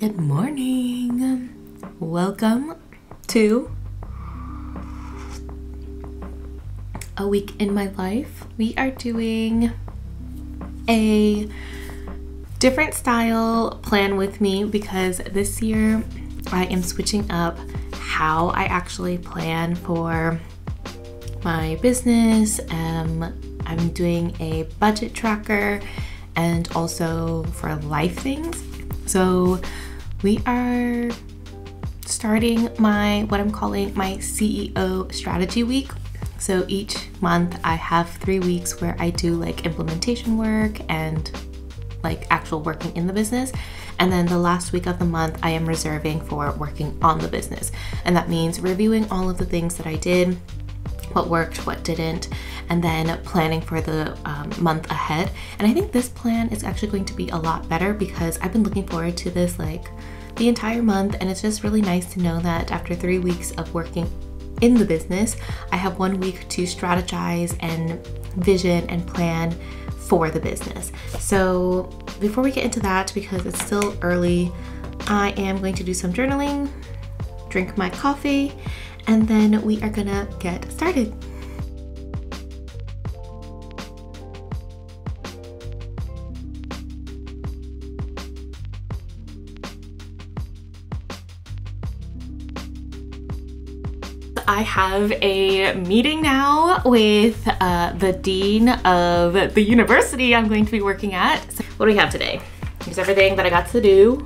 Good morning. Welcome to a week in my life. We are doing a different style plan with me because this year I am switching up how I actually plan for my business. I'm doing a budget tracker and also for life things. So we are starting what I'm calling my CEO strategy week. So each month I have 3 weeks where I do like implementation work and like actual working in the business. And then the last week of the month I am reserving for working on the business. And that means reviewing all of the things that I did, what worked, what didn't, and then planning for the month ahead. And I think this plan is actually going to be a lot better because I've been looking forward to this like the entire month, and it's just really nice to know that after 3 weeks of working in the business, I have 1 week to strategize and vision and plan for the business. So before we get into that, because it's still early, I am going to do some journaling, drink my coffee, and then we are gonna get started. I have a meeting now with the dean of the university I'm going to be working at. So what do we have today? Here's everything that I got to do.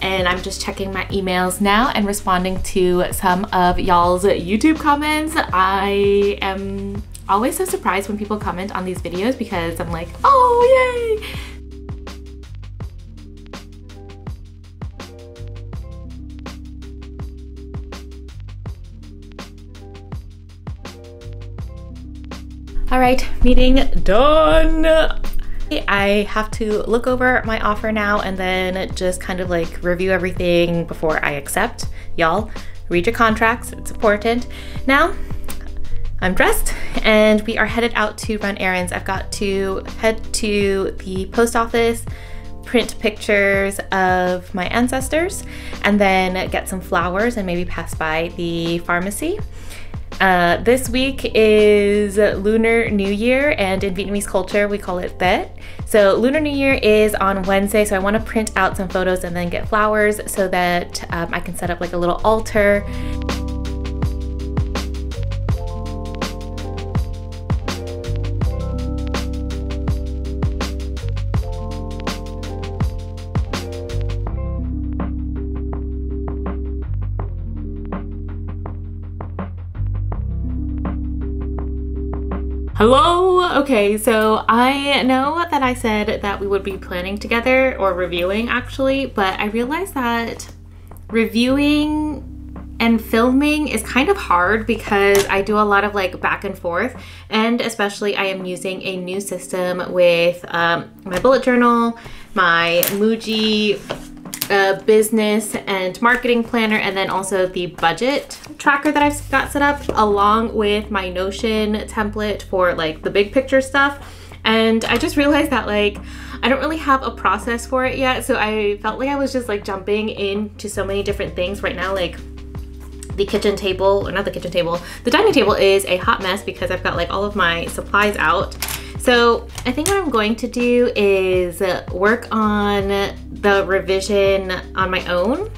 And I'm just checking my emails now and responding to some of y'all's YouTube comments. I am always so surprised when people comment on these videos because I'm like, oh, yay! All right, meeting done. I have to look over my offer now and then just kind of like review everything before I accept. Y'all, read your contracts, it's important. Now, I'm dressed and we are headed out to run errands. I've got to head to the post office, print pictures of my ancestors, and then get some flowers and maybe pass by the pharmacy. This week is Lunar New Year, and in Vietnamese culture we call it Tết. So Lunar New Year is on Wednesday, so I want to print out some photos and then get flowers so that I can set up like a little altar. Hello! Okay, so I know that I said that we would be planning together, or reviewing actually, but I realized that reviewing and filming is kind of hard because I do a lot of like back and forth, and especially I am using a new system with my bullet journal, my MUJI business and marketing planner, and then also the budget tracker that I've got set up along with my Notion template for like the big picture stuff. And I just realized that like I don't really have a process for it yet, so I felt like I was just like jumping into so many different things right now. Like the kitchen table, or not the kitchen table, the dining table is a hot mess because I've got like all of my supplies out. So I think what I'm going to do is work on the revision on my own,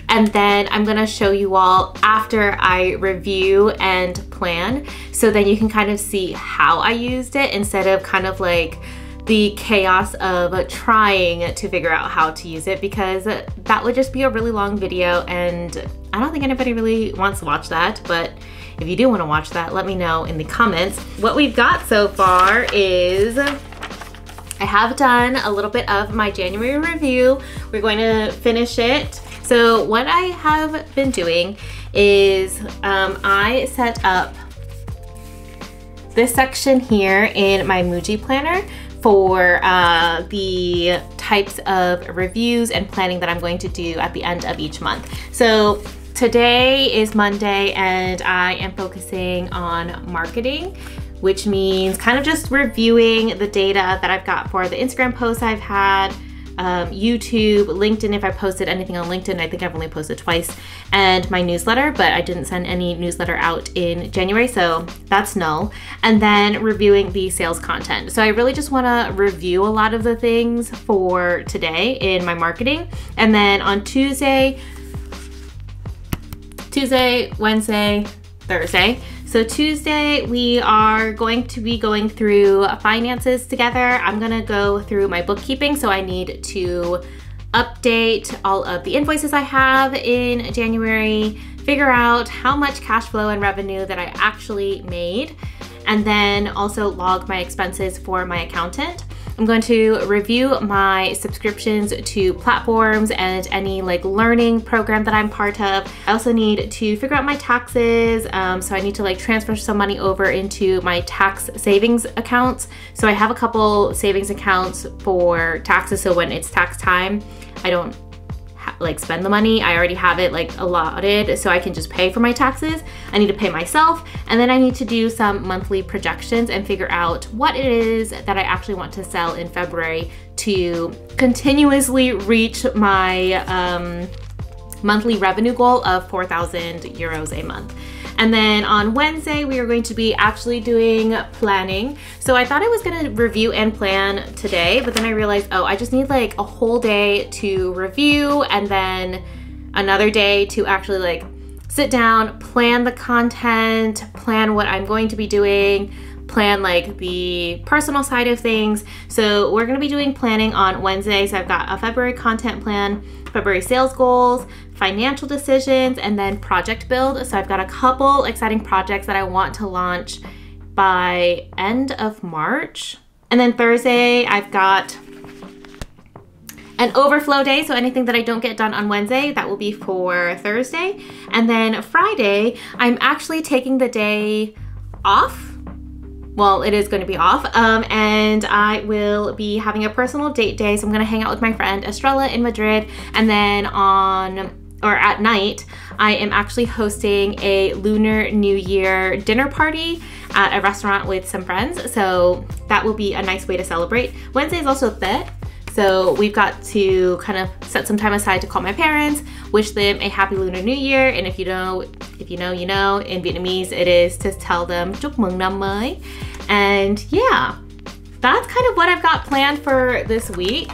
and then I'm gonna show you all after I review and plan, so then you can kind of see how I used it instead of kind of like the chaos of trying to figure out how to use it, because that would just be a really long video and I don't think anybody really wants to watch that. But if you do want to watch that, let me know in the comments. What we've got so far is I have done a little bit of my January review. We're going to finish it. So what I have been doing is I set up this section here in my MUJI planner for the types of reviews and planning that I'm going to do at the end of each month. So today is Monday and I am focusing on marketing, which means kind of just reviewing the data that I've got for the Instagram posts I've had, YouTube, LinkedIn if I posted anything on LinkedIn. I think I've only posted twice, and my newsletter, but I didn't send any newsletter out in January, so that's null. And then reviewing the sales content. So I really just want to review a lot of the things for today in my marketing. And then on Tuesday, Wednesday, Thursday. So Tuesday, we are going to be going through finances together. I'm gonna go through my bookkeeping, so I need to update all of the invoices I have in January, figure out how much cash flow and revenue that I actually made, and then also log my expenses for my accountant. I'm going to review my subscriptions to platforms and any like learning program that I'm part of. I also need to figure out my taxes. So I need to like transfer some money over into my tax savings accounts. So I have a couple savings accounts for taxes. So when it's tax time, I don't like spend the money. I already have it like allotted, so I can just pay for my taxes. I need to pay myself, and then I need to do some monthly projections and figure out what it is that I actually want to sell in February to continuously reach my monthly revenue goal of 4,000 euros a month. And then on Wednesday, we are going to be actually doing planning. So I thought I was gonna review and plan today, but then I realized, oh, I just need like a whole day to review and then another day to actually like sit down, plan the content, plan what I'm going to be doing, plan like the personal side of things. So we're gonna be doing planning on Wednesday. So I've got a February content plan, February sales goals, financial decisions, and then project build. So I've got a couple exciting projects that I want to launch by end of March. And then Thursday, I've got an overflow day. So anything that I don't get done on Wednesday, that will be for Thursday. And then Friday, I'm actually taking the day off. Well, it is going to be off, and I will be having a personal date day. So I'm going to hang out with my friend Estrella in Madrid, and then at night, I am actually hosting a Lunar New Year dinner party at a restaurant with some friends. So that will be a nice way to celebrate. Wednesday is also Tết, so we've got to kind of set some time aside to call my parents, wish them a happy Lunar New Year, and if you know, you know. In Vietnamese, it is to tell them Chúc mừng năm mới. And yeah, that's kind of what I've got planned for this week.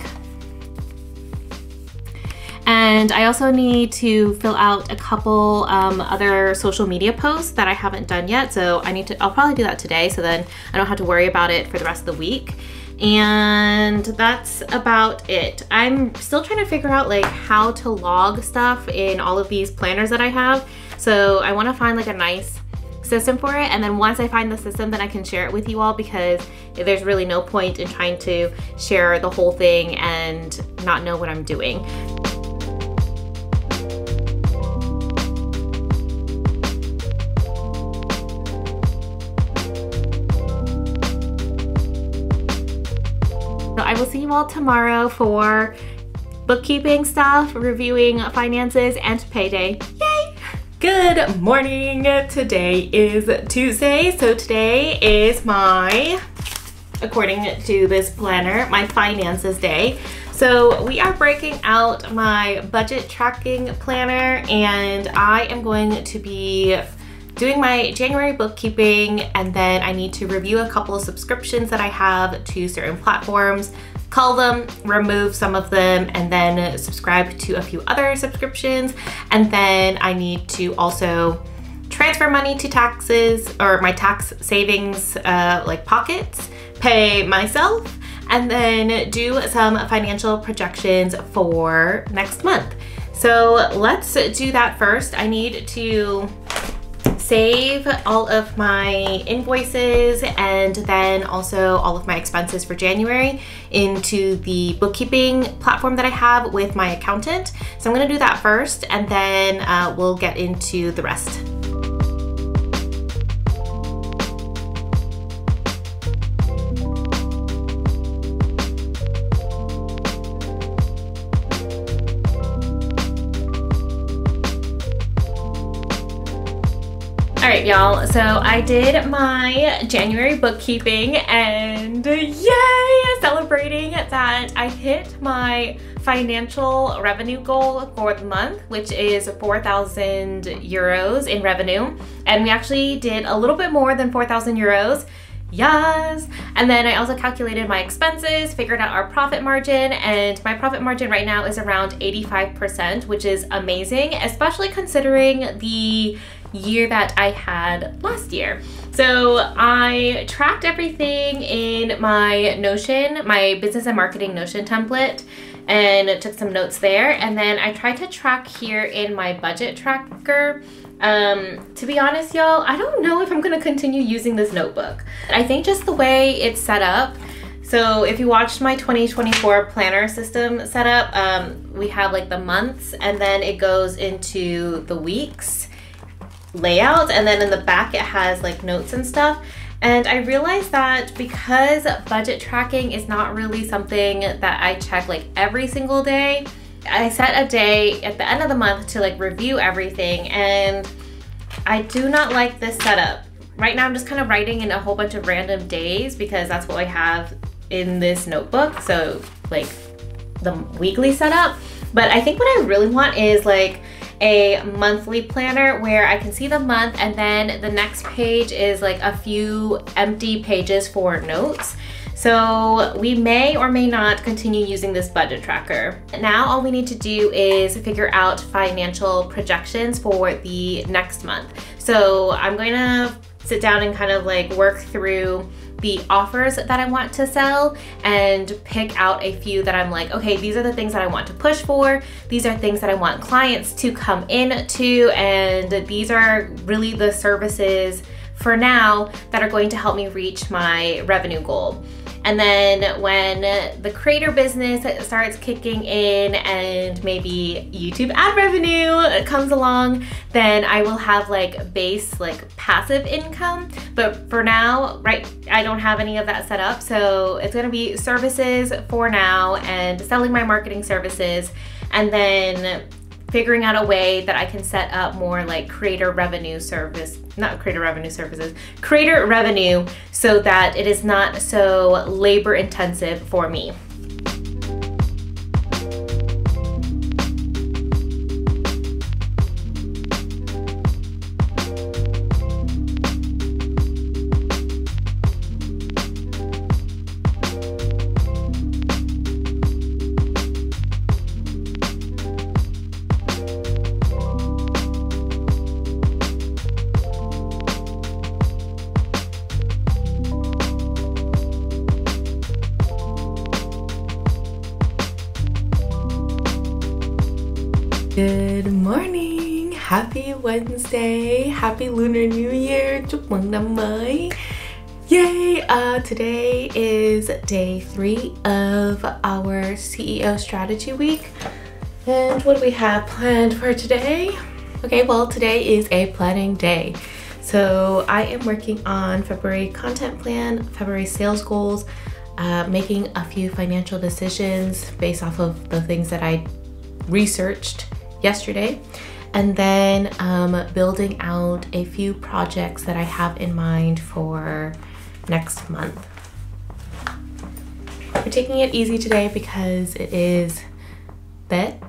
And I also need to fill out a couple other social media posts that I haven't done yet. So I'll probably do that today, so then I don't have to worry about it for the rest of the week. And that's about it. I'm still trying to figure out like how to log stuff in all of these planners that I have. So I want to find like a nice system for it, and then once I find the system, then I can share it with you all, because there's really no point in trying to share the whole thing and not know what I'm doing. So I will see you all tomorrow for bookkeeping stuff, reviewing finances, and payday. Yay! Good morning. Today is Tuesday. So today is according to this planner, my finances day. So we are breaking out my budget tracking planner, and I am going to be doing my January bookkeeping, and then I need to review a couple of subscriptions that I have to certain platforms, cull them, remove some of them, and then subscribe to a few other subscriptions. And then I need to also transfer money to taxes, or my tax savings like pockets, pay myself, and then do some financial projections for next month. So let's do that first. I need to save all of my invoices and then also all of my expenses for January into the bookkeeping platform that I have with my accountant. So I'm gonna do that first, and then we'll get into the rest. All right, y'all, so I did my January bookkeeping, and yay, celebrating that I hit my financial revenue goal for the month, which is 4,000 euros in revenue. And we actually did a little bit more than 4,000 euros. Yes. And then I also calculated my expenses, figured out our profit margin, and my profit margin right now is around 85%, which is amazing, especially considering the year that I had last year. So I tracked everything in my Notion, my business and marketing Notion template, and took some notes there. And then I tried to track here in my budget tracker. To be honest, y'all, I don't know if I'm gonna continue using this notebook. I think just the way it's set up. So if you watched my 2024 planner system setup, we have like the months, and then it goes into the weeks layout, and then in the back it has like notes and stuff. And I realized that because budget tracking is not really something that I check like every single day, I set a day at the end of the month to like review everything, and I do not like this setup. Right now I'm just kind of writing in a whole bunch of random days because that's what I have in this notebook, so like the weekly setup. But I think what I really want is like a monthly planner where I can see the month, and then the next page is like a few empty pages for notes. So we may or may not continue using this budget tracker. Now all we need to do is figure out financial projections for the next month. So I'm going to sit down and kind of like work through the offers that I want to sell and pick out a few that I'm like, okay, these are the things that I want to push for. These are things that I want clients to come into, and these are really the services for now that are going to help me reach my revenue goal. And then when the creator business starts kicking in and maybe YouTube ad revenue comes along, then I will have like base, like passive income. But for now, right, I don't have any of that set up. So it's gonna be services for now and selling my marketing services, and then figuring out a way that I can set up more like creator revenue service, not creator revenue services, creator revenue, so that it is not so labor intensive for me. Good morning, happy Wednesday, happy Lunar New Year, chúc mừng năm mới. Yay! Today is day 3 of our CEO strategy week. And what do we have planned for today? Okay, well, today is a planning day. So I am working on February content plan, February sales goals, making a few financial decisions based off of the things that I researched yesterday, and then building out a few projects that I have in mind for next month. We're taking it easy today because it is Tết,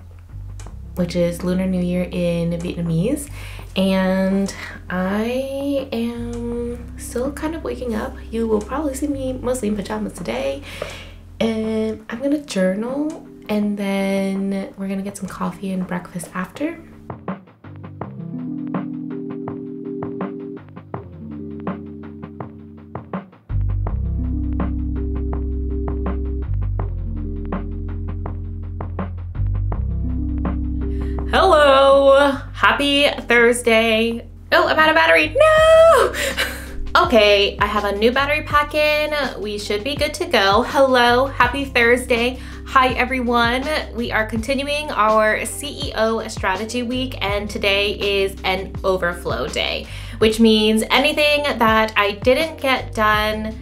which is Lunar New Year in Vietnamese, and I am still kind of waking up. You will probably see me mostly in pajamas today, and I'm gonna journal, and then we're gonna get some coffee and breakfast after. Hello, happy Thursday. Oh, I'm out of battery, no! Okay, I have a new battery pack in. We should be good to go. Hello, happy Thursday. Hi everyone, we are continuing our CEO strategy week, and today is an overflow day, which means anything that I didn't get done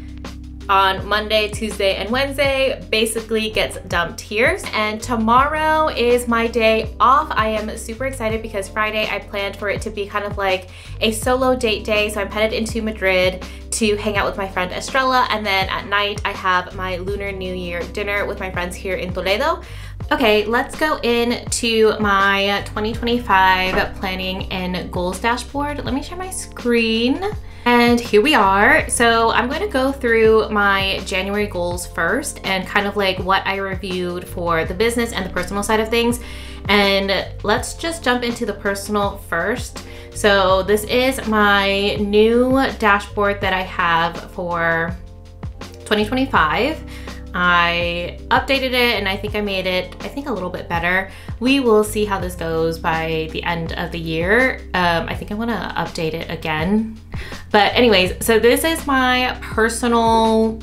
on Monday, Tuesday, and Wednesday basically gets dumped here. And tomorrow is my day off. I am super excited because Friday I planned for it to be kind of like a solo date day. So I'm headed into Madrid to hang out with my friend Estrella, and then at night I have my Lunar New Year dinner with my friends here in Toledo. Okay, let's go into my 2025 planning and goals dashboard. Let me share my screen. And here we are. So I'm going to go through my January goals first and kind of like what I reviewed for the business and the personal side of things. And let's just jump into the personal first. So this is my new dashboard that I have for 2025. I updated it and I think I made it, a little bit better. We will see how this goes by the end of the year. I think I want to update it again. But anyways, so this is my personal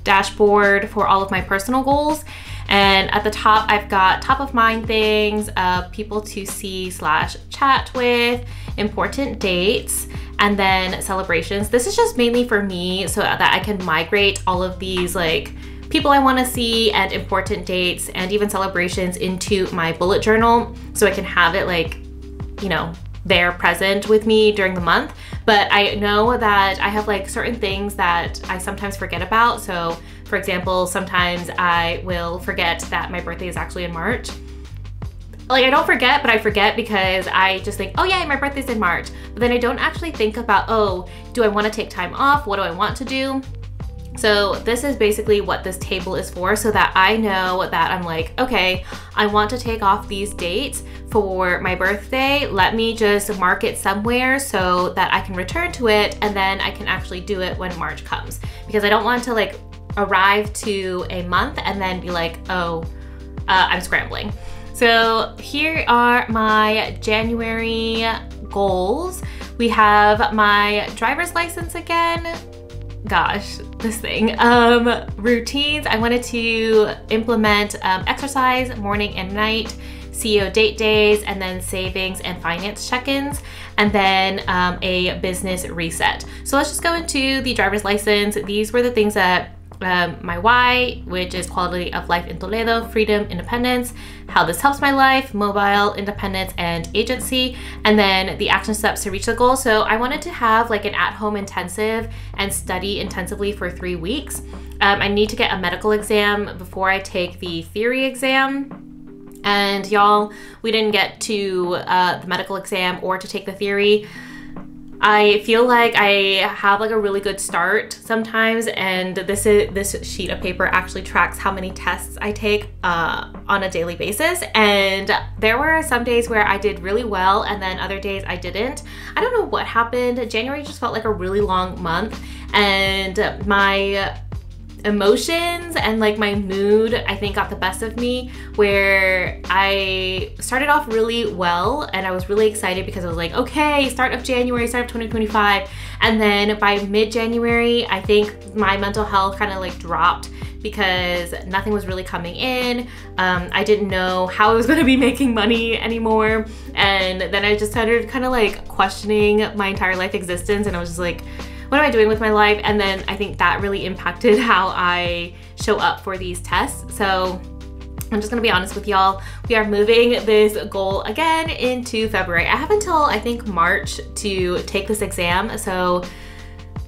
dashboard for all of my personal goals. And at the top, I've got top of mind things, people to see/chat with, important dates, and then celebrations. This is just mainly for me so that I can migrate all of these like people I want to see and important dates and even celebrations into my bullet journal so I can have it like, you know, there present with me during the month. But I know that I have like certain things that I sometimes forget about. So for example, sometimes I will forget that my birthday is actually in March. Like I don't forget, but I forget because I just think, oh yeah, my birthday's in March. But then I don't actually think about, oh, do I want to take time off? What do I want to do? So this is basically what this table is for, so that I know that I'm like, okay, I want to take off these dates for my birthday. Let me just mark it somewhere so that I can return to it and then I can actually do it when March comes. Because I don't want to like arrive to a month and then be like, oh, I'm scrambling. So here are my January goals. We have my driver's license again. Gosh, this thing. Routines, I wanted to implement exercise morning and night, CEO date days, and then savings and finance check-ins, and then a business reset. So let's just go into the driver's license. These were the things that my why, which is quality of life in Toledo, freedom, independence, how this helps my life, mobile, independence, and agency, and then the action steps to reach the goal. So I wanted to have like an at-home intensive and study intensively for 3 weeks. I need to get a medical exam before I take the theory exam. And y'all, we didn't get to the medical exam or to take the theory. I feel like I have like a really good start sometimes, and this sheet of paper actually tracks how many tests I take on a daily basis. And there were some days where I did really well and then other days I didn't. I don't know what happened. January just felt like a really long month, and my emotions and like my mood I think got the best of me, where I started off really well and I was really excited because I was like, okay, start of January, start of 2025. And then by mid-January, I think my mental health kind of like dropped because nothing was really coming in. I didn't know how I was going to be making money anymore. And then I just started kind of like questioning my entire life existence, and I was just like, what am I doing with my life? And then I think that really impacted how I show up for these tests. So I'm just gonna be honest with y'all. We are moving this goal again into February. I have until I think March to take this exam. So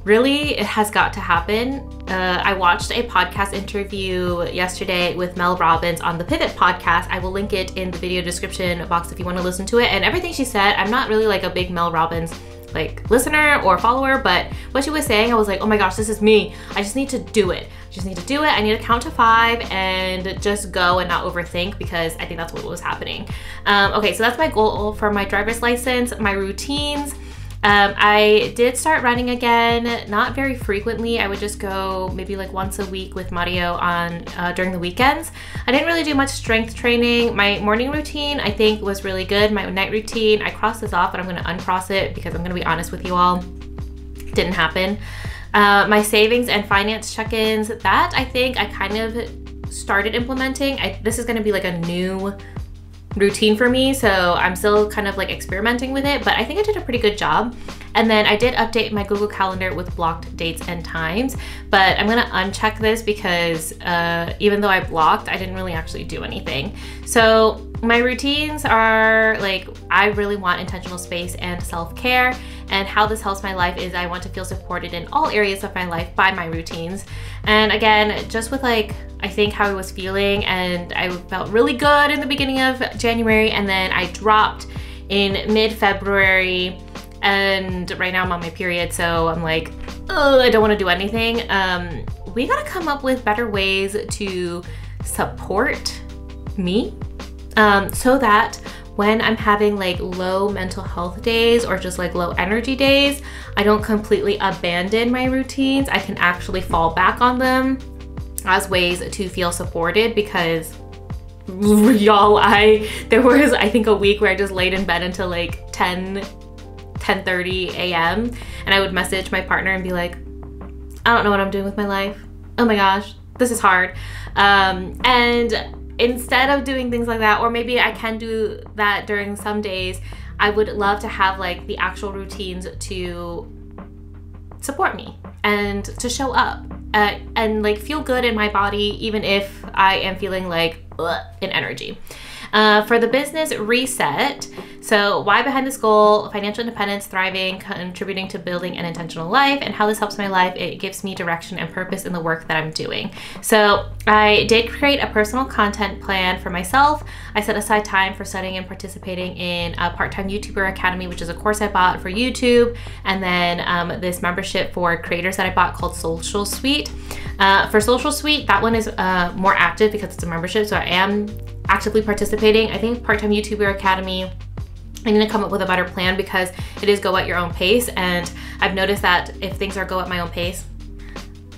really it has got to happen. I watched a podcast interview yesterday with Mel Robbins on the Pivot podcast. I will link it in the video description box if you want to listen to it. And everything she said, I'm not really like a big Mel Robbins like listener or follower, but what she was saying, I was like, oh my gosh, this is me. I just need to do it. I just need to do it. I need to count to 5 and just go and not overthink, because I think that's what was happening. Okay, so that's my goal for my driver's license. My routines. I did start running again, not very frequently. I would just go maybe like once a week with Mario on during the weekends. I didn't really do much strength training. My morning routine I think was really good. My night routine, I crossed this off, but I'm gonna uncross it because I'm gonna be honest with you all, didn't happen. My savings and finance check-ins, that I think I kind of started implementing. This is gonna be like a new routine for me, so I'm still kind of like experimenting with it, but I think I did a pretty good job. And then I did update my Google Calendar with blocked dates and times, but I'm gonna uncheck this because even though I blocked, I didn't really actually do anything. So my routines are like, I really want intentional space and self-care, and how this helps my life is I want to feel supported in all areas of my life by my routines. And again, just with like, I think how I was feeling, and I felt really good in the beginning of January, and then I dropped in mid-February, and right now I'm on my period, so I'm like, oh, I don't want to do anything. We gotta come up with better ways to support me, so that when I'm having like low mental health days or just like low energy days, I don't completely abandon my routines. I can actually fall back on them as ways to feel supported, because y'all, there was, I think, a week where I just laid in bed until like 10:30 a.m. and I would message my partner and be like, I don't know what I'm doing with my life. Oh my gosh, this is hard. And instead of doing things like that, or maybe I can do that during some days, I would love to have like the actual routines to support me and to show up and like feel good in my body, even if I am feeling like in energy. For the business reset, so why behind this goal, financial independence, thriving, contributing to building an intentional life, and how this helps my life. It gives me direction and purpose in the work that I'm doing. So I did create a personal content plan for myself. I set aside time for studying and participating in a part-time YouTuber Academy, which is a course I bought for YouTube, and then this membership for creators that I bought called Social Suite. For Social Suite, that one is more active because it's a membership, so I am actively participating. I think part-time YouTuber Academy, I need to come up with a better plan because it is go at your own pace, and I've noticed that if things are go at my own pace,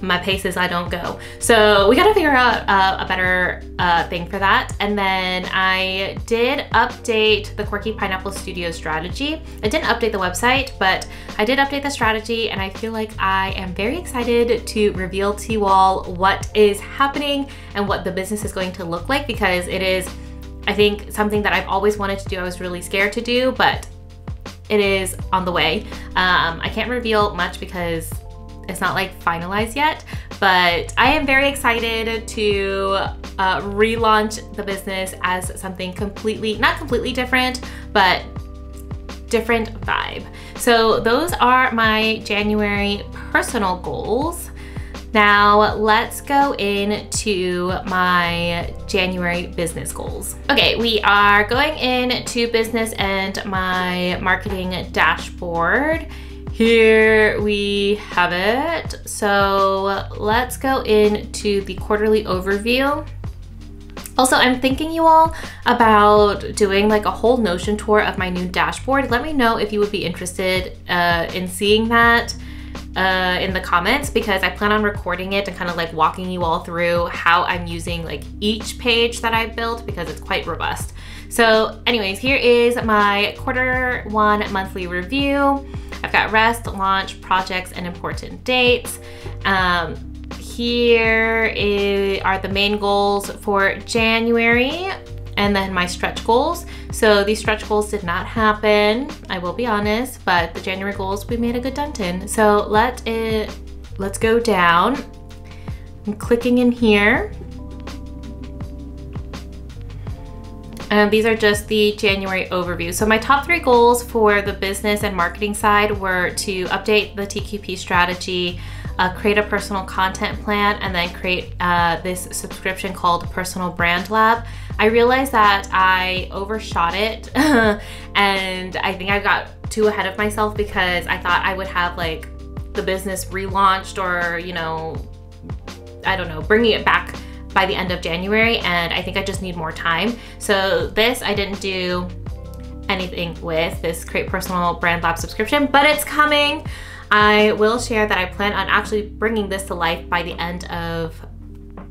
my pace is I don't go. So we gotta figure out a better thing for that. And then I did update the Quirky Pineapple Studio strategy. I didn't update the website, but I did update the strategy, and I feel like I am very excited to reveal to you all what is happening and what the business is going to look like, because it is, I think, something that I've always wanted to do. I was really scared to do, but it is on the way. I can't reveal much because it's not like finalized yet, but I am very excited to relaunch the business as something completely, not completely different, but different vibe. So those are my January personal goals. Now let's go into my January business goals. Okay, we are going into business and my marketing dashboard. Here we have it. So let's go into the quarterly overview. Also, I'm thinking you all about doing like a whole Notion tour of my new dashboard. Let me know if you would be interested in seeing that in the comments, because I plan on recording it and kind of like walking you all through how I'm using like each page that I've built, because it's quite robust. So anyways, here is my Q1 monthly review. I've got rest, launch, projects, and important dates. Here are the main goals for January, and then my stretch goals. So these stretch goals did not happen, I will be honest, but the January goals we made a good dent in. So let's go down. I'm clicking in here. These are just the January overview. So my top 3 goals for the business and marketing side were to update the TQP strategy, create a personal content plan, and then create this subscription called Personal Brand Lab. I realized that I overshot it and I think I got too ahead of myself, because I thought I would have like the business relaunched, or, you know, I don't know, bringing it back by the end of January, and I think I just need more time. So this I didn't do anything with, this Create Personal Brand Lab subscription, but it's coming. I will share that I plan on actually bringing this to life by the end of,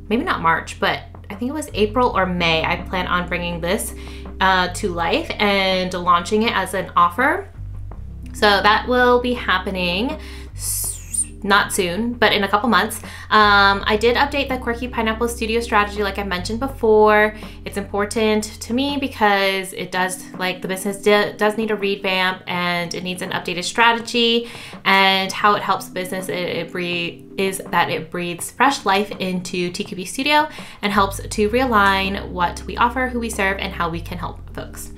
maybe not March, but I think it was April or May. I plan on bringing this to life and launching it as an offer. So that will be happening not soon, but in a couple months. I did update the Quirky Pineapple Studio strategy like I mentioned before. It's important to me because it does, like, the business does need a revamp, and it needs an updated strategy. And how it helps the business is that it breathes fresh life into TQB Studio and helps to realign what we offer, who we serve, and how we can help folks.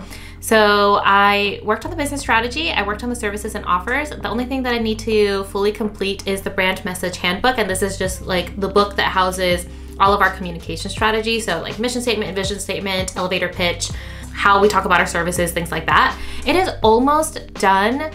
So I worked on the business strategy, I worked on the services and offers. The only thing that I need to fully complete is the brand message handbook, and this is just like the book that houses all of our communication strategy. So like mission statement, vision statement, elevator pitch, how we talk about our services, things like that. It is almost done.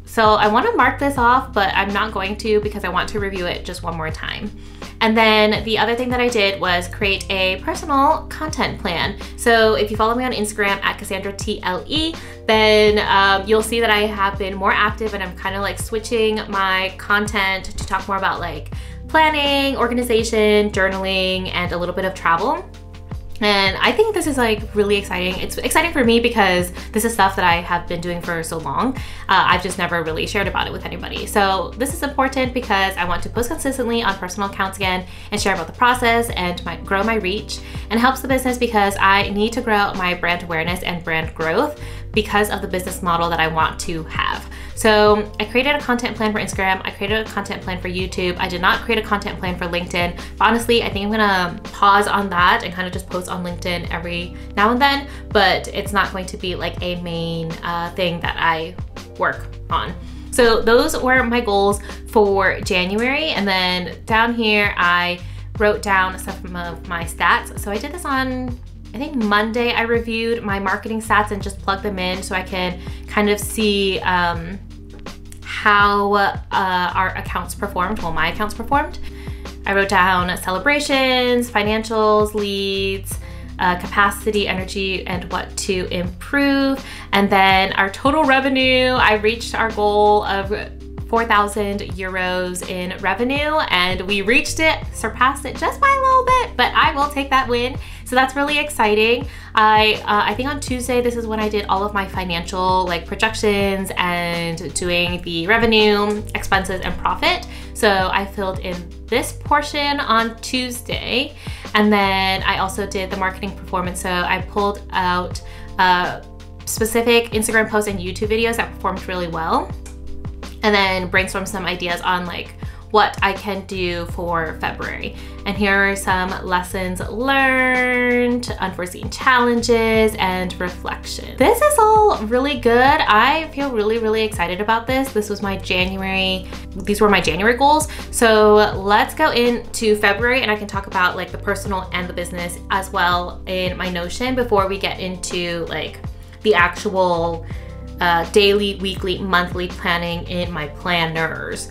So I want to mark this off, but I'm not going to because I want to review it just one more time. And then the other thing that I did was create a personal content plan. So if you follow me on Instagram at Cassandra TLE, then you'll see that I have been more active, and I'm kind of like switching my content to talk more about like planning, organization, journaling, and a little bit of travel. And I think this is like really exciting. It's exciting for me because this is stuff that I have been doing for so long. I've just never really shared about it with anybody. So this is important because I want to post consistently on personal accounts again and share about the process and grow my reach. And it helps the business because I need to grow my brand awareness and brand growth because of the business model that I want to have. So I created a content plan for Instagram. I created a content plan for YouTube. I did not create a content plan for LinkedIn. But honestly, I think I'm gonna pause on that and kind of just post on LinkedIn every now and then, but it's not going to be like a main thing that I work on. So those were my goals for January. And then down here, I wrote down some of my stats. So I did this on, I think Monday. I reviewed my marketing stats and just plugged them in so I can kind of see how our accounts performed, well, my accounts performed. I wrote down celebrations, financials, leads, capacity, energy, and what to improve. And then our total revenue, I reached our goal of 4,000 euros in revenue, and we reached it, surpassed it just by a little bit, but I will take that win. So that's really exciting. I think on Tuesday, this is when I did all of my financial like projections and doing the revenue, expenses, and profit. So I filled in this portion on Tuesday. And then I also did the marketing performance. So I pulled out specific Instagram posts and YouTube videos that performed really well, and then brainstorm some ideas on like what I can do for February. And here are some lessons learned, unforeseen challenges, and reflection. This is all really good. I feel really, really excited about this. This was my January, these were my January goals. So let's go into February, and I can talk about like the personal and the business as well in my Notion before we get into like the actual daily, weekly, monthly planning in my planners.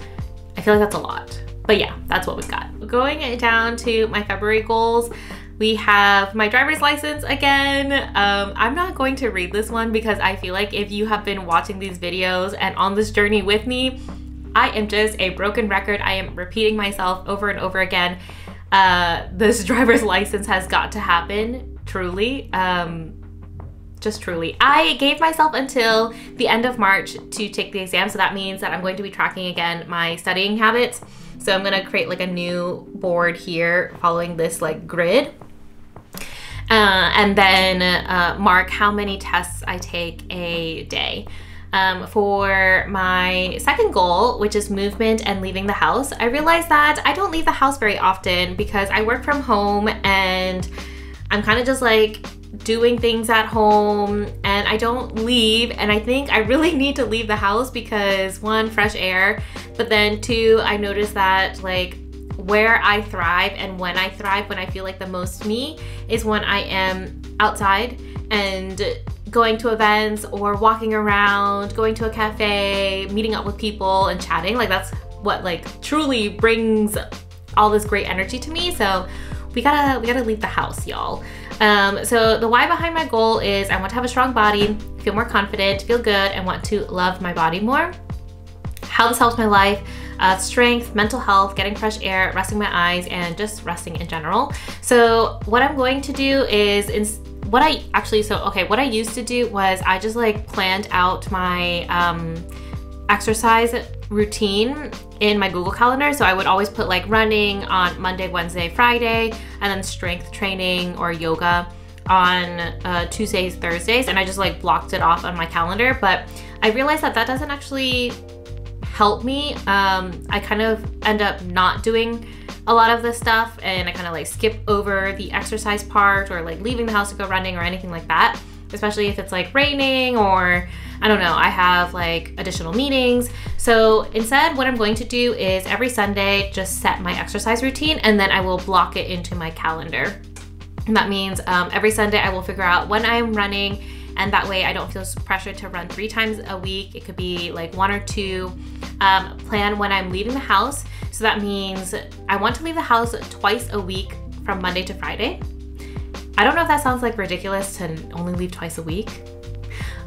I feel like that's a lot, but yeah, that's what we've got. Going down to my February goals, we have my driver's license again. I'm not going to read this one because I feel like if you have been watching these videos and on this journey with me, I am just a broken record. I am repeating myself over and over again. This driver's license has got to happen, truly. Just truly. I gave myself until the end of March to take the exam, so that means that I'm going to be tracking again my studying habits. So I'm gonna create like a new board here following this like grid. And then mark how many tests I take a day. For my second goal, which is movement and leaving the house, I realized that I don't leave the house very often because I work from home and I'm kind of just like doing things at home and I don't leave, and I think I really need to leave the house because one, fresh air, but then two, I noticed that like where I thrive and when I thrive, when I feel like the most me, is when I am outside and going to events or walking around, going to a cafe, meeting up with people and chatting. Like that's what like truly brings all this great energy to me. So we gotta leave the house, y'all. So the why behind my goal is I want to have a strong body, feel more confident, feel good, and want to love my body more. How this helps my life, strength, mental health, getting fresh air, resting my eyes, and just resting in general. So what I'm going to do is what I used to do was I just like planned out my exercise routine in my Google Calendar. So I would always put like running on Monday, Wednesday, Friday, and then strength training or yoga on Tuesdays, Thursdays, and I just like blocked it off on my calendar. But I realized that that doesn't actually help me. I kind of end up not doing a lot of this stuff, and I kind of like skip over the exercise part or like leaving the house to go running or anything like that, especially if it's like raining or I don't know, I have like additional meetings. So instead, what I'm going to do is every Sunday just set my exercise routine, and then I will block it into my calendar. And that means every Sunday I will figure out when I'm running, and that way I don't feel pressured to run 3 times a week. It could be like 1 or 2. Plan when I'm leaving the house. So that means I want to leave the house twice a week from Monday to Friday. I don't know if that sounds like ridiculous to only leave twice a week,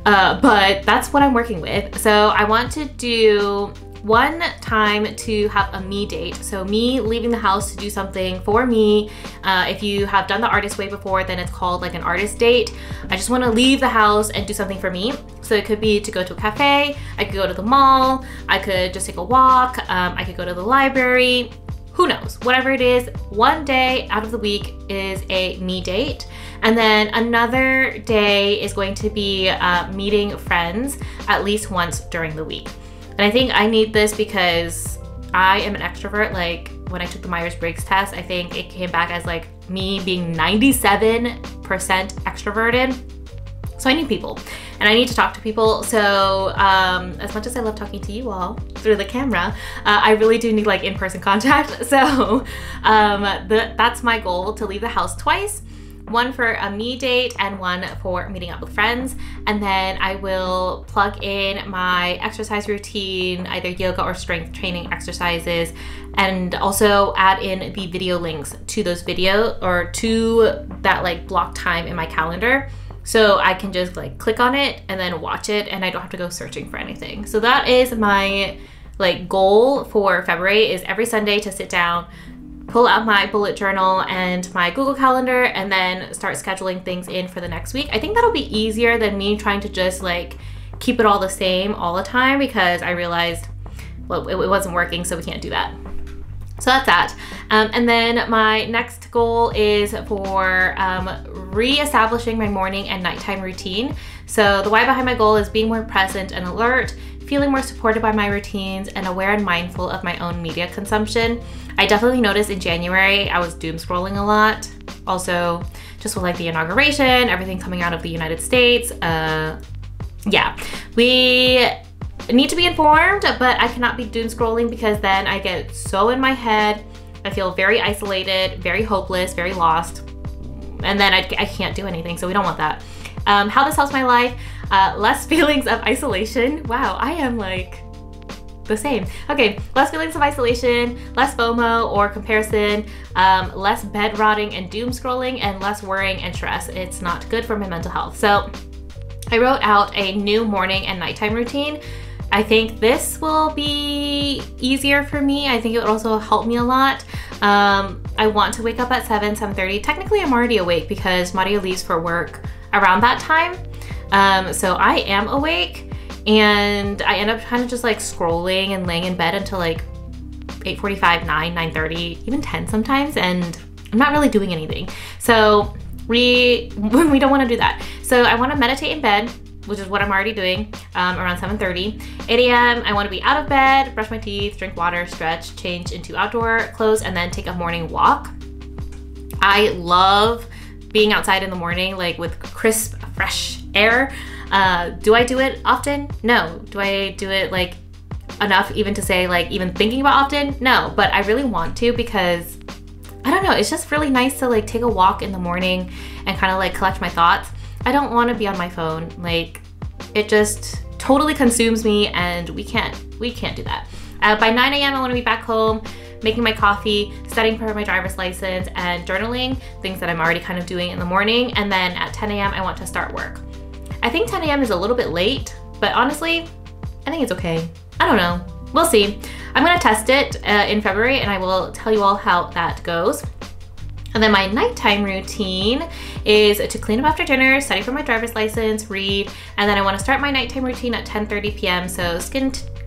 but that's what I'm working with. So I want to do one time to have a me date. So me leaving the house to do something for me. If you have done the artist way before, then it's called like an artist date. I just want to leave the house and do something for me. So it could be to go to a cafe, I could go to the mall, I could just take a walk, I could go to the library, who knows, whatever it is. One day out of the week is a me date. And then another day is going to be meeting friends at least once during the week. And I think I need this because I am an extrovert. Like when I took the Myers-Briggs test, I think it came back as like me being 97% extroverted. So I need people and I need to talk to people. So as much as I love talking to you all through the camera, I really do need like in-person contact. So that's my goal, to leave the house twice. One for a me date and one for meeting up with friends. And then I will plug in my exercise routine, either yoga or strength training exercises, and also add in the video links to those videos or to that like block time in my calendar. So I can just like click on it and then watch it, and I don't have to go searching for anything. So that is my like goal for February, is every Sunday to sit down, pull out my bullet journal and my Google Calendar, and then start scheduling things in for the next week. I think that'll be easier than me trying to just like keep it all the same all the time, because I realized, well, it wasn't working, so we can't do that. So that's that. And then my next goal is for re-establishing my morning and nighttime routine. So the why behind my goal is being more present and alert, feeling more supported by my routines, and aware and mindful of my own media consumption. I definitely noticed in January I was doom scrolling a lot. Also, just with like the inauguration, everything coming out of the United States. Yeah, we need to be informed, but I cannot be doom scrolling, because then I get so in my head. I feel very isolated, very hopeless, very lost, and then I can't do anything, so we don't want that. How this helps my life: less feelings of isolation. Wow, I am like the same. Okay, less feelings of isolation, less FOMO or comparison, less bed rotting and doom scrolling, and less worrying and stress. It's not good for my mental health. So I wrote out a new morning and nighttime routine. I think this will be easier for me. I think it would also help me a lot. I want to wake up at 7:30. Technically, I'm already awake because Mario leaves for work around that time. So I am awake, and I end up kind of just like scrolling and laying in bed until like 8:45, 9, 9:30, even 10 sometimes, and I'm not really doing anything. So we don't want to do that. So I want to meditate in bed, which is what I'm already doing, around 7:30. 8 a.m. I want to be out of bed, brush my teeth, drink water, stretch, change into outdoor clothes, and then take a morning walk. I love being outside in the morning, like with crisp, fresh air. Do I do it often? No. Do I do it like enough even to say like even thinking about often? No, but I really want to, because I don't know, it's just really nice to like take a walk in the morning and kind of like collect my thoughts. I don't want to be on my phone. Like, it just totally consumes me, and we can't do that. By 9 a.m. I want to be back home, making my coffee, studying for my driver's license, and journaling, things that I'm already kind of doing in the morning. And then at 10 a.m. I want to start work. I think 10 a.m. is a little bit late, but honestly, I think it's okay. I don't know. We'll see. I'm going to test it in February, and I will tell you all how that goes. And then my nighttime routine is to clean up after dinner, study for my driver's license, read, and then I want to start my nighttime routine at 10:30 p.m. So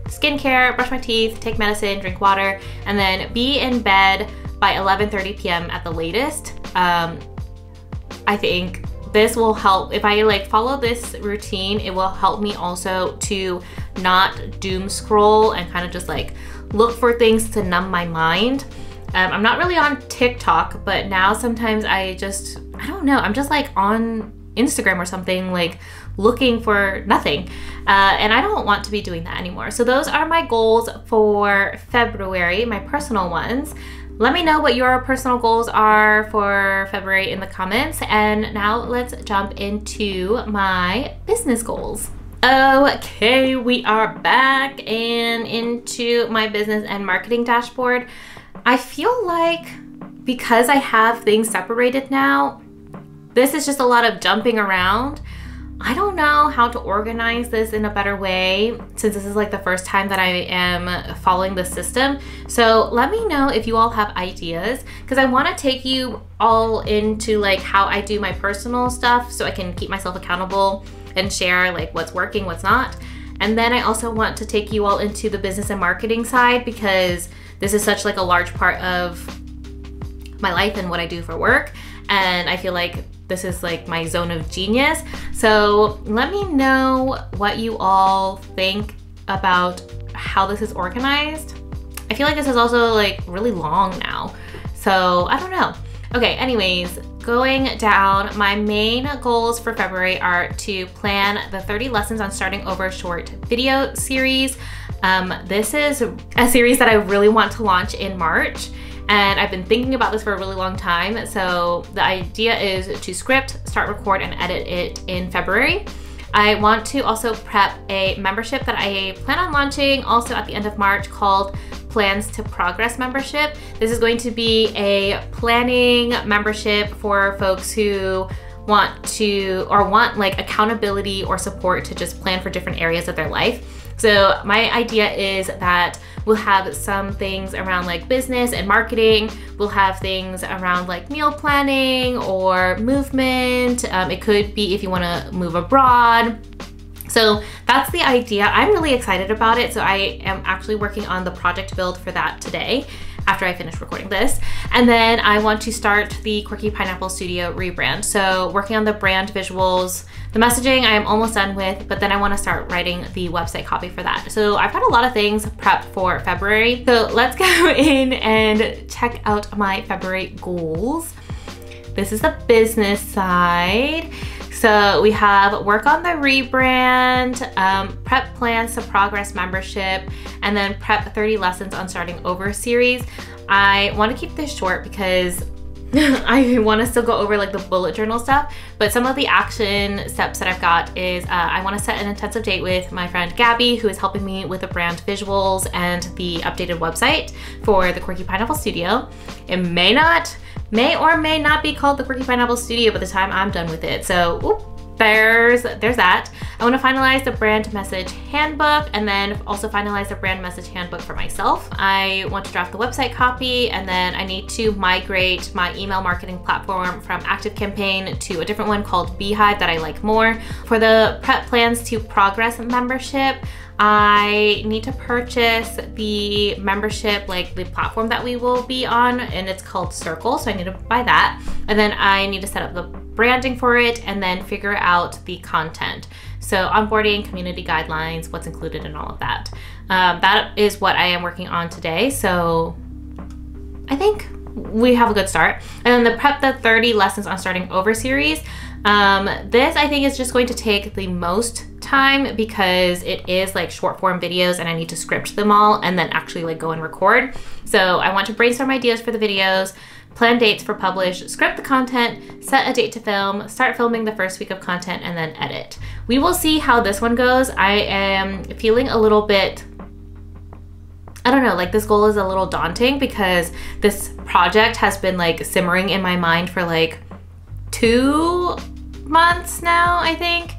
skincare, brush my teeth, take medicine, drink water, and then be in bed by 11:30 p.m. at the latest. I think this will help. If I like follow this routine, it will help me also to not doom scroll and kind of just like look for things to numb my mind. I'm not really on TikTok, but now sometimes I don't know, I'm just like on Instagram or something, like looking for nothing. And I don't want to be doing that anymore. So those are my goals for February, my personal ones. Let me know what your personal goals are for February in the comments. And now let's jump into my business goals. Okay, we are back and into my business and marketing dashboard. I feel like because I have things separated now, this is just a lot of jumping around. I don't know how to organize this in a better way since this is like the first time that I am following the system. So let me know if you all have ideas, because I want to take you all into like how I do my personal stuff so I can keep myself accountable and share like what's working, what's not. And then I also want to take you all into the business and marketing side, because this is such like a large part of my life and what I do for work. And I feel like this is like my zone of genius. So let me know what you all think about how this is organized. I feel like this is also like really long now. So I don't know. Okay, anyways, going down, my main goals for February are to plan the 30 lessons on starting over short video series. This is a series that I really want to launch in March. And I've been thinking about this for a really long time. So the idea is to script, start, record, and edit it in February. I want to also prep a membership that I plan on launching also at the end of March called Plans to Progress membership. This is going to be a planning membership for folks who want like accountability or support to just plan for different areas of their life. So my idea is that we'll have some things around like business and marketing. We'll have things around like meal planning or movement. It could be if you want to move abroad. So that's the idea. I'm really excited about it. So I am actually working on the project build for that today after I finish recording this. And then I want to start the Quirky Pineapple Studio rebrand. So working on the brand visuals, the messaging I am almost done with, but then I want to start writing the website copy for that. So I've got a lot of things prepped for February. So let's go in and check out my February goals. This is the business side. So we have work on the rebrand, prep plans to progress membership, and then prep 30 lessons on starting over series. I want to keep this short because I want to still go over like the bullet journal stuff, but some of the action steps that I've got is I want to set an intensive date with my friend Gabby, who is helping me with the brand visuals and the updated website for the Quirky Pineapple Studio. It may or may not be called the Quirky Pineapple Studio by the time I'm done with it. So there's that. I want to finalize the brand message handbook and then also finalize the brand message handbook for myself. I want to draft the website copy, and then I need to migrate my email marketing platform from ActiveCampaign to a different one called Beehive that I like more. For the prep plans to progress membership, I need to purchase the membership, like the platform that we will be on, and it's called Circle, so I need to buy that. And then I need to set up the branding for it and then figure out the content. So onboarding, community guidelines, what's included in all of that. That is what I am working on today. So I think we have a good start. And then the prep the 30 lessons on starting over series. This I think is just going to take the most time because it is like short form videos and I need to script them all and then actually like go and record. So I want to brainstorm ideas for the videos, plan dates for publish, script the content, set a date to film, start filming the first week of content, and then edit. We will see how this one goes. I am feeling a little bit, I don't know, like this goal is a little daunting because this project has been like simmering in my mind for like 2 months now, I think.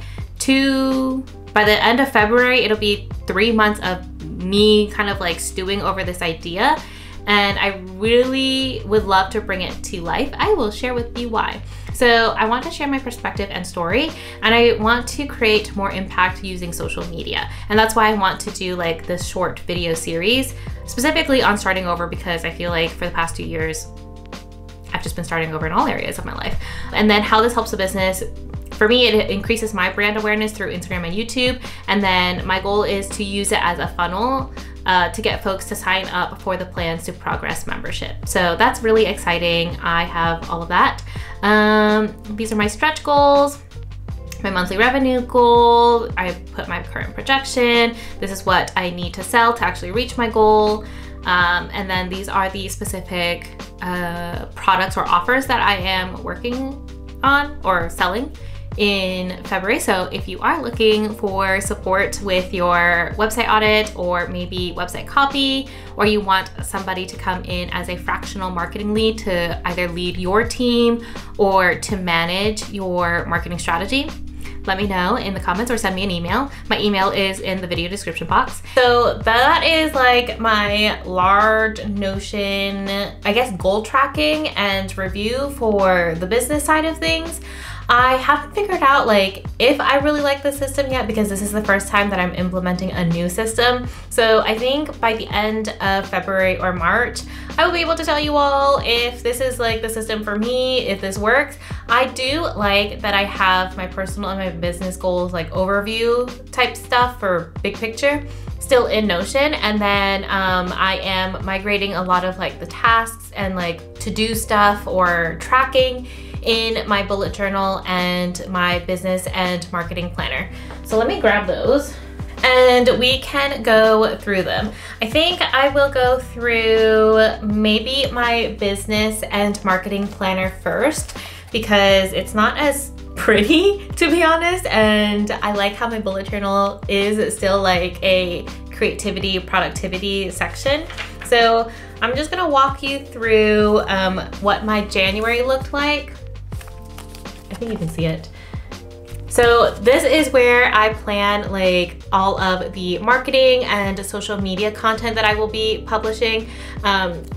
By the end of February, it'll be 3 months of me kind of like stewing over this idea. and I really would love to bring it to life. I will share with you why. So I want to share my perspective and story, and I want to create more impact using social media. And that's why I want to do like this short video series, specifically on starting over, because I feel like for the past 2 years, I've just been starting over in all areas of my life. And then how this helps the business. For me, it increases my brand awareness through Instagram and YouTube. And then my goal is to use it as a funnel to get folks to sign up for the Plans to Progress membership. So that's really exciting. I have all of that. These are my stretch goals, my monthly revenue goal. I put my current projection. This is what I need to sell to actually reach my goal. And then these are the specific products or offers that I am working on or selling in February. So if you are looking for support with your website audit or maybe website copy, or you want somebody to come in as a fractional marketing lead to either lead your team or to manage your marketing strategy, let me know in the comments or send me an email. My email is in the video description box. So that is like my large Notion, I guess, goal tracking and review for the business side of things. I haven't figured out like if I really like the system yet, because this is the first time that I'm implementing a new system. So I think by the end of February or March, I will be able to tell you all if this is like the system for me, if this works. I do like that I have my personal and my business goals, like overview type stuff for big picture, still in Notion. And then I am migrating a lot of like the tasks and like to-do stuff or tracking in my bullet journal and my business and marketing planner. So let me grab those and we can go through them. I think I will go through maybe my business and marketing planner first, because it's not as pretty, to be honest, and I like how my bullet journal is still like a creativity, productivity section. So I'm just gonna walk you through what my January looked like. I think you can see it. So this is where I plan like all of the marketing and social media content that I will be publishing.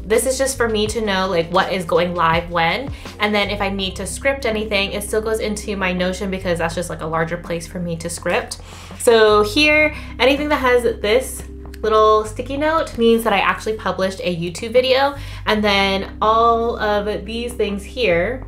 This is just for me to know like what is going live when, and then if I need to script anything, it still goes into my Notion because that's just like a larger place for me to script. So here, anything that has this little sticky note means that I actually published a YouTube video, and then all of these things here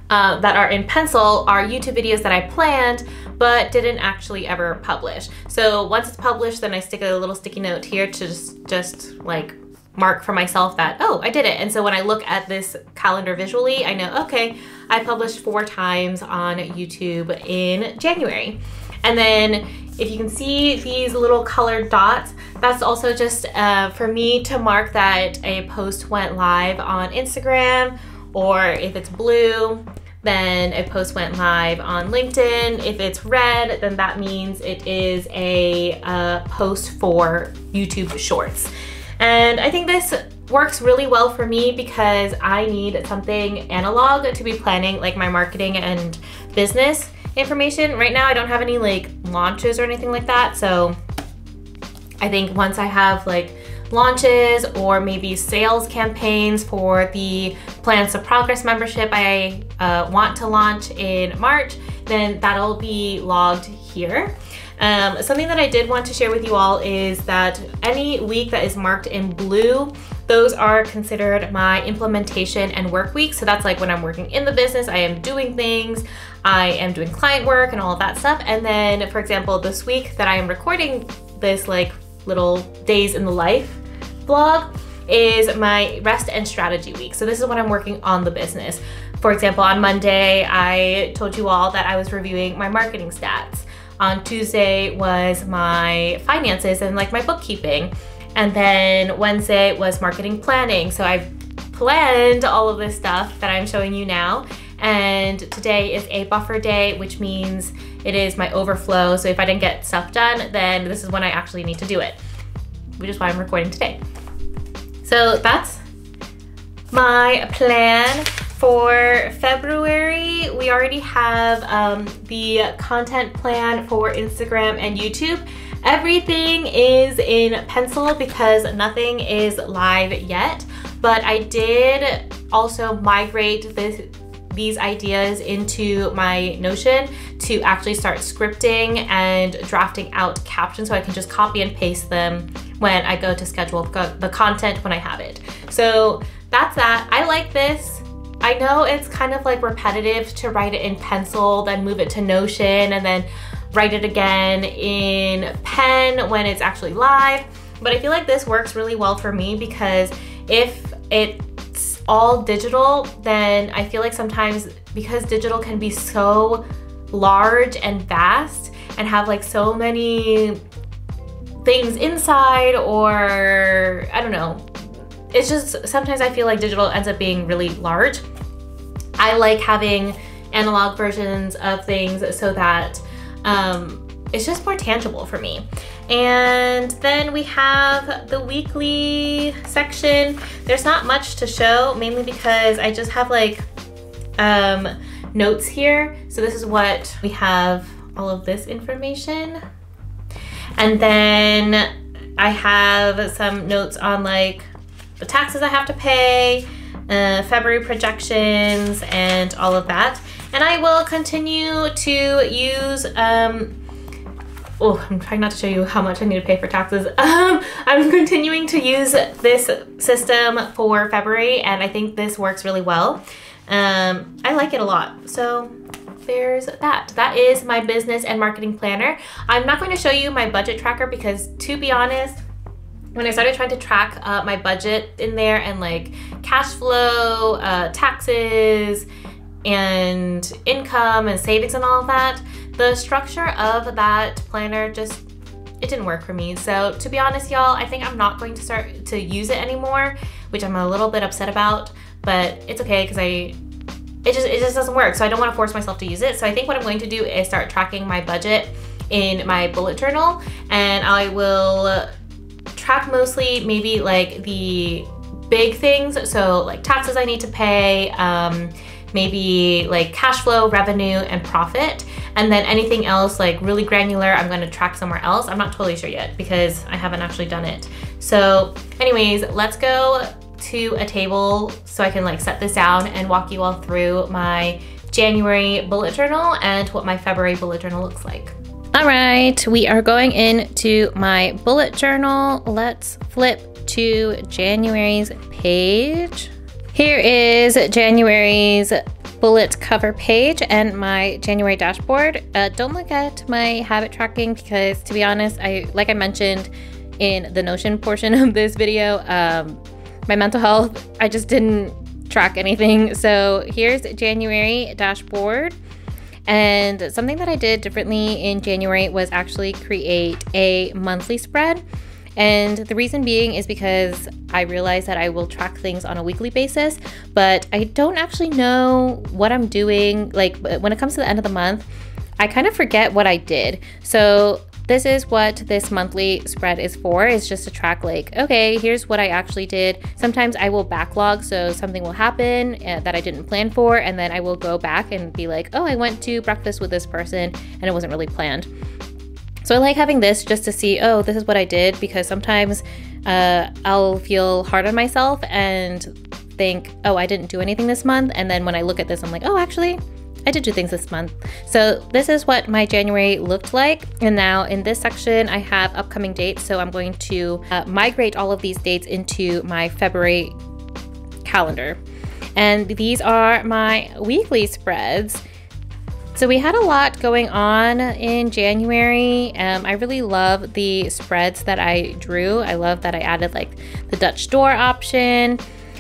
that are in pencil are YouTube videos that I planned but didn't actually ever publish. So once it's published, then I stick a little sticky note here to just like mark for myself that, oh, I did it. And so when I look at this calendar visually, I know, okay, I published 4 times on YouTube in January. And then if you can see these little colored dots, that's also just for me to mark that a post went live on Instagram, or if it's blue, then a post went live on LinkedIn. If it's red, then that means it is a post for YouTube Shorts. And I think this works really well for me because I need something analog to be planning like my marketing and business information. Right now I don't have any like launches or anything like that. So I think once I have like launches or maybe sales campaigns for the Plans to Progress membership I want to launch in March, then that'll be logged here. Something that I did want to share with you all is that any week that is marked in blue, those are considered my implementation and work weeks. So that's like when I'm working in the business, I am doing things, I am doing client work and all of that stuff. And then, for example, this week that I am recording this like little days in the life vlog is my rest and strategy week. So this is when I'm working on the business. For example, on Monday, I told you all that I was reviewing my marketing stats. On Tuesday was my finances and like my bookkeeping. And then Wednesday was marketing planning. So I planned all of this stuff that I'm showing you now. And today is a buffer day, which means it is my overflow. So if I didn't get stuff done, then this is when I actually need to do it, which is why I'm recording today. So that's my plan for February. We already have the content plan for Instagram and YouTube. Everything is in pencil because nothing is live yet, but I did also migrate these ideas into my Notion to actually start scripting and drafting out captions so I can just copy and paste them when I go to schedule the content when I have it. So that's that. I like this. I know it's kind of like repetitive to write it in pencil, then move it to Notion, and then write it again in pen when it's actually live. But I feel like this works really well for me because if it's all digital, then I feel like sometimes because digital can be so large and vast and have like so many things inside, or I don't know, it's just sometimes I feel like digital ends up being really large. I like having analog versions of things so that it's just more tangible for me. And then we have the weekly section. There's not much to show, mainly because I just have like notes here. So this is what we have, all of this information. And then I have some notes on like the taxes I have to pay, February projections, and all of that. And I will continue to use, oh, I'm trying not to show you how much I need to pay for taxes. I'm continuing to use this system for February, and I think this works really well. I like it a lot. So there's that. That is my business and marketing planner. I'm not going to show you my budget tracker because, to be honest, when I started trying to track my budget in there and like cash flow, taxes, and income and savings and all of that, the structure of that planner just, it didn't work for me. So to be honest, y'all, I think I'm not going to start to use it anymore, which I'm a little bit upset about, but it's okay because it just doesn't work. So I don't want to force myself to use it. So I think what I'm going to do is start tracking my budget in my bullet journal, and I will track mostly maybe like the big things. So like taxes I need to pay, maybe like cash flow, revenue, and profit. And then anything else like really granular, I'm gonna track somewhere else. I'm not totally sure yet because I haven't actually done it. So anyways, let's go to a table so I can like set this down and walk you all through my January bullet journal and what my February bullet journal looks like. All right, we are going into my bullet journal. Let's flip to January's page. Here is January's bullet cover page and my January dashboard. Don't look at my habit tracking because, to be honest, like I mentioned in the Notion portion of this video, my mental health, I just didn't track anything. So here's January dashboard. And something that I did differently in January was actually create a monthly spread. And the reason being is because I realized that I will track things on a weekly basis, but I don't actually know what I'm doing. Like when it comes to the end of the month, I kind of forget what I did. So this is what this monthly spread is for. It's just to track like, okay, here's what I actually did. Sometimes I will backlog, so something will happen that I didn't plan for, and then I will go back and be like, oh, I went to breakfast with this person and it wasn't really planned. So I like having this just to see, oh, this is what I did, because sometimes I'll feel hard on myself and think, oh, I didn't do anything this month. And then when I look at this, I'm like, oh, actually, I did do things this month. So this is what my January looked like. And now in this section, I have upcoming dates. So I'm going to migrate all of these dates into my February calendar. And these are my weekly spreads. So we had a lot going on in January. I really love the spreads that I drew. I love that I added like the Dutch door option.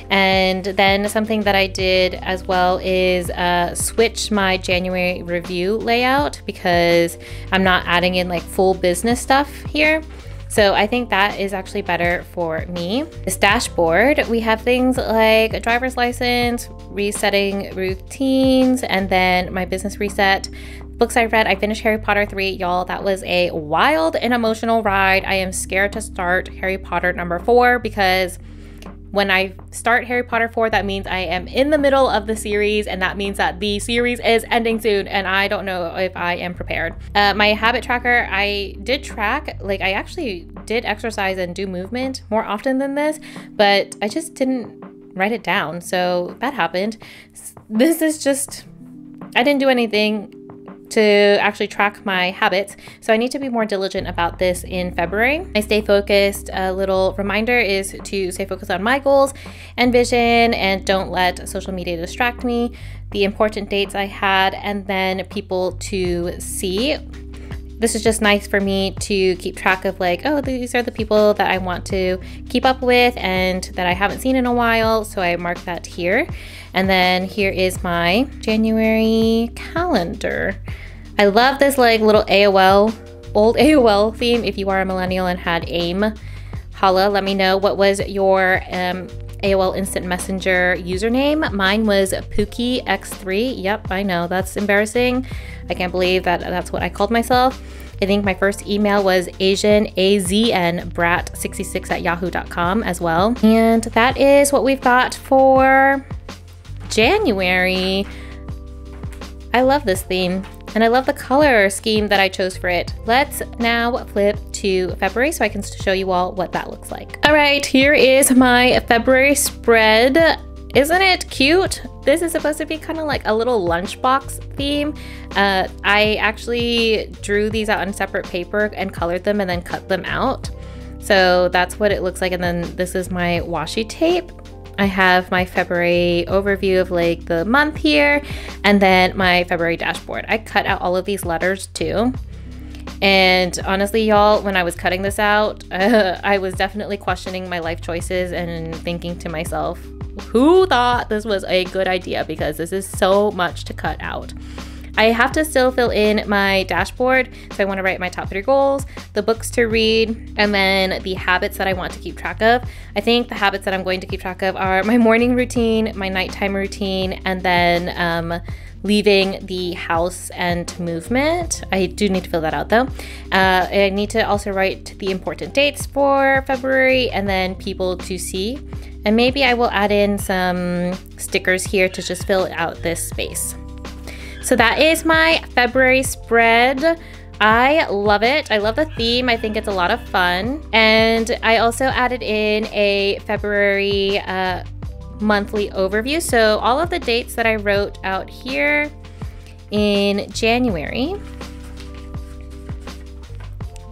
And then something that I did as well is switch my January review layout because I'm not adding in like full business stuff here. So I think that is actually better for me. This dashboard, we have things like a driver's license, resetting routines, and then my business reset. Books I read, I finished Harry Potter 3, y'all. That was a wild and emotional ride. I am scared to start Harry Potter number 4 because when I start Harry Potter 4, that means I am in the middle of the series, and that means that the series is ending soon, and I don't know if I am prepared. My habit tracker, I did track, like I actually did exercise and do movement more often than this, but I just didn't write it down, so that happened. This is just, I didn't do anything to actually track my habits, so I need to be more diligent about this in February. My stay focused little reminder is to stay focused on my goals and vision, and don't let social media distract me, the important dates I had, and then people to see. This is just nice for me to keep track of, like, oh, these are the people that I want to keep up with and that I haven't seen in a while, so I mark that here. And then here is my January calendar. I love this like little old AOL theme. If you are a millennial and had AIM, holla, let me know what was your AOL Instant Messenger username. Mine was PookieX3. Yep, I know, that's embarrassing. I can't believe that that's what I called myself. I think my first email was AZNBrat66@yahoo.com as well. And that is what we've got for January. I love this theme, and I love the color scheme that I chose for it. Let's now flip to February so I can show you all what that looks like. All right, here is my February spread. Isn't it cute? This is supposed to be kind of like a little lunchbox theme. I actually drew these out on separate paper and colored them and then cut them out. So that's what it looks like. And then this is my washi tape. I have my February overview of like the month here, and then my February dashboard. I cut out all of these letters too. And honestly, y'all, when I was cutting this out, I was definitely questioning my life choices and thinking to myself, who thought this was a good idea? Because this is so much to cut out. I have to still fill in my dashboard, so I want to write my top 3 goals, the books to read, and then the habits that I want to keep track of. I think the habits that I'm going to keep track of are my morning routine, my nighttime routine, and then leaving the house and movement. I do need to fill that out though. I need to also write the important dates for February, and then people to see. And maybe I will add in some stickers here to just fill out this space. So that is my February spread. I love it. I love the theme. I think it's a lot of fun. And I also added in a February monthly overview. So all of the dates that I wrote out here in January,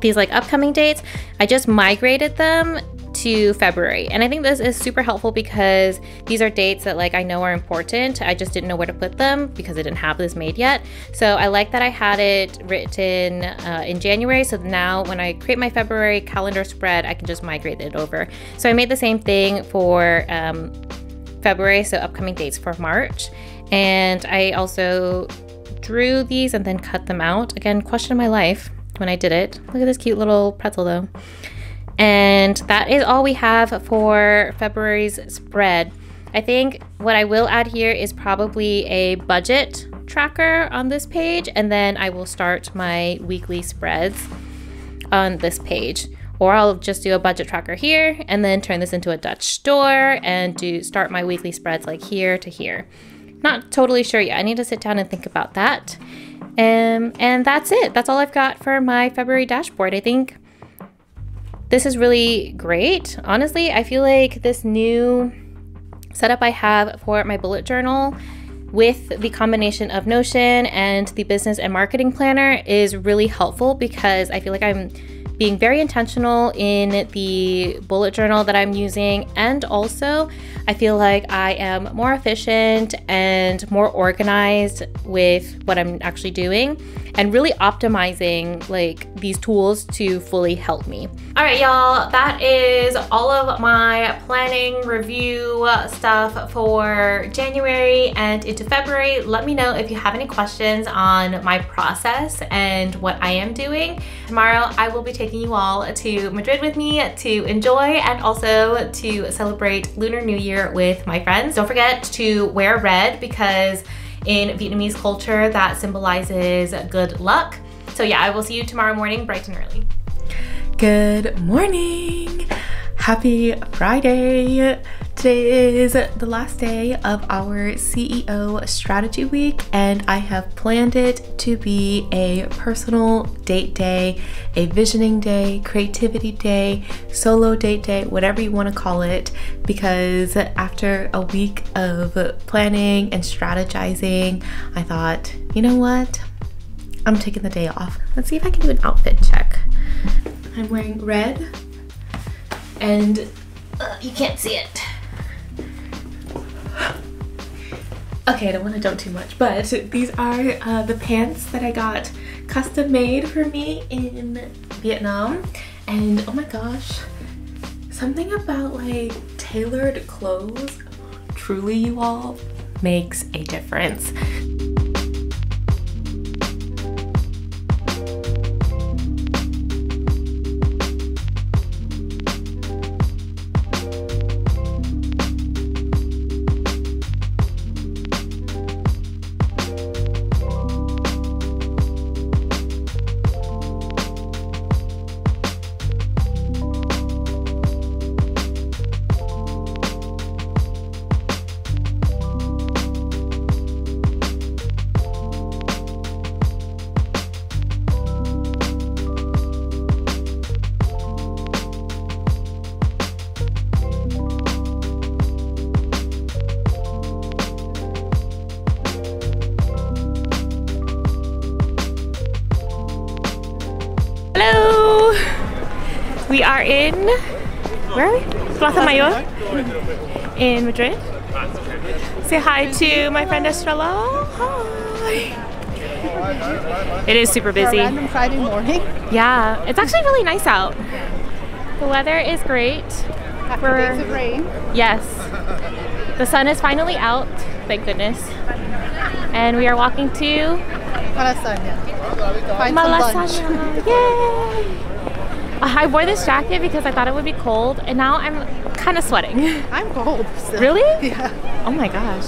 these like upcoming dates, I just migrated them to February. And I think this is super helpful because these are dates that like I know are important. I just didn't know where to put them because I didn't have this made yet. So I like that I had it written in January. So now when I create my February calendar spread, I can just migrate it over. So I made the same thing for February, so upcoming dates for March. And I also drew these and then cut them out. Again, question my life when I did it. Look at this cute little pretzel though. And that is all we have for February's spread. I think what I will add here is probably a budget tracker on this page, and then I will start my weekly spreads on this page. Or I'll just do a budget tracker here and then turn this into a Dutch store and start my weekly spreads like here to here. Not totally sure yet. I need to sit down and think about that. And that's it. That's all I've got for my February dashboard. I think this is really great. Honestly, I feel like this new setup I have for my bullet journal with the combination of Notion and the business and marketing planner is really helpful because I feel like I'm being very intentional in the bullet journal that I'm using, and also I feel like I am more efficient and more organized with what I'm actually doing and really optimizing like these tools to fully help me. All right, y'all, that is all of my planning review stuff for January and into February. Let me know if you have any questions on my process and what I am doing. Tomorrow, I will be taking you all to Madrid with me to enjoy and also to celebrate Lunar New Year with my friends. Don't forget to wear red because in Vietnamese culture, that symbolizes good luck. So yeah, I will see you tomorrow morning, bright and early. Good morning. Happy Friday. Today is the last day of our CEO strategy week, and I have planned it to be a personal date day, a visioning day, creativity day, solo date day, whatever you want to call it, because after a week of planning and strategizing, I thought, you know what? I'm taking the day off. Let's see if I can do an outfit check. I'm wearing red, and you can't see it. Okay, I don't want to dump too much, but these are the pants that I got custom made for me in Vietnam. And oh my gosh, something about like tailored clothes, truly you all, makes a difference. Hello! We are in, where are we? Plaza Mayor in Madrid. Say hi to my friend Estrella. Hi! It is super busy. For a random Friday morning. Yeah, it's actually really nice out. The weather is great. After days of rain. Yes. The sun is finally out, thank goodness. And we are walking to Cassandra. Find some lunch. Yay! I wore this jacket because I thought it would be cold, and now I'm kind of sweating. I'm cold still. Really? Yeah. Oh my gosh.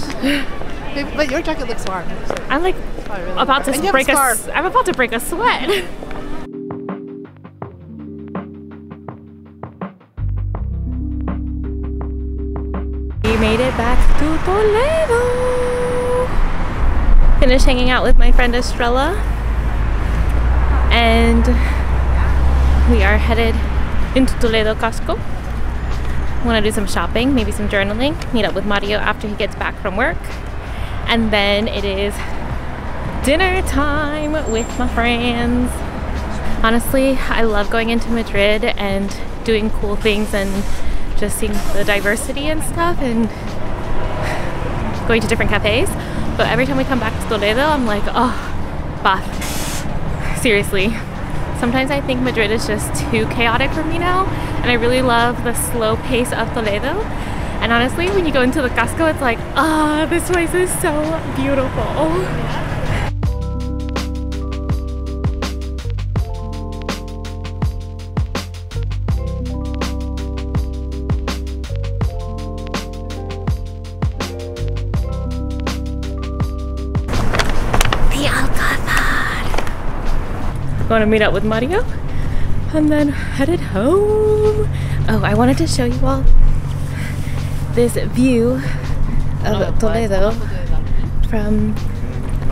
But your jacket looks warm. I'm like Really about warm. to break I'm about to break a sweat. We made it back to Toledo. Finished hanging out with my friend Estrella, and we are headed into Toledo Costco. Want to do some shopping, maybe some journaling, meet up with Mario after he gets back from work, and then it is dinner time with my friends. Honestly, I love going into Madrid and doing cool things and just seeing the diversity and stuff and going to different cafes. But every time we come back to Toledo, I'm like, oh, Bath. Seriously. Sometimes I think Madrid is just too chaotic for me now, and I really love the slow pace of Toledo. And honestly, when you go into the Costco, it's like, ah, this place is so beautiful. Going to meet up with Mario and then headed home. Oh, I wanted to show you all this view of Toledo from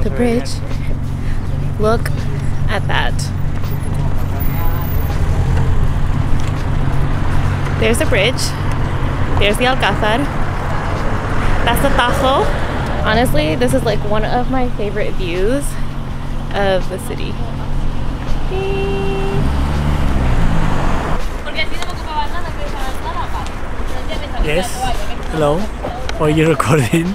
the bridge. Look at that. There's the bridge. There's the Alcázar. That's the Tajo. Honestly, this is like one of my favorite views of the city. Yes. Hello. Are you recording?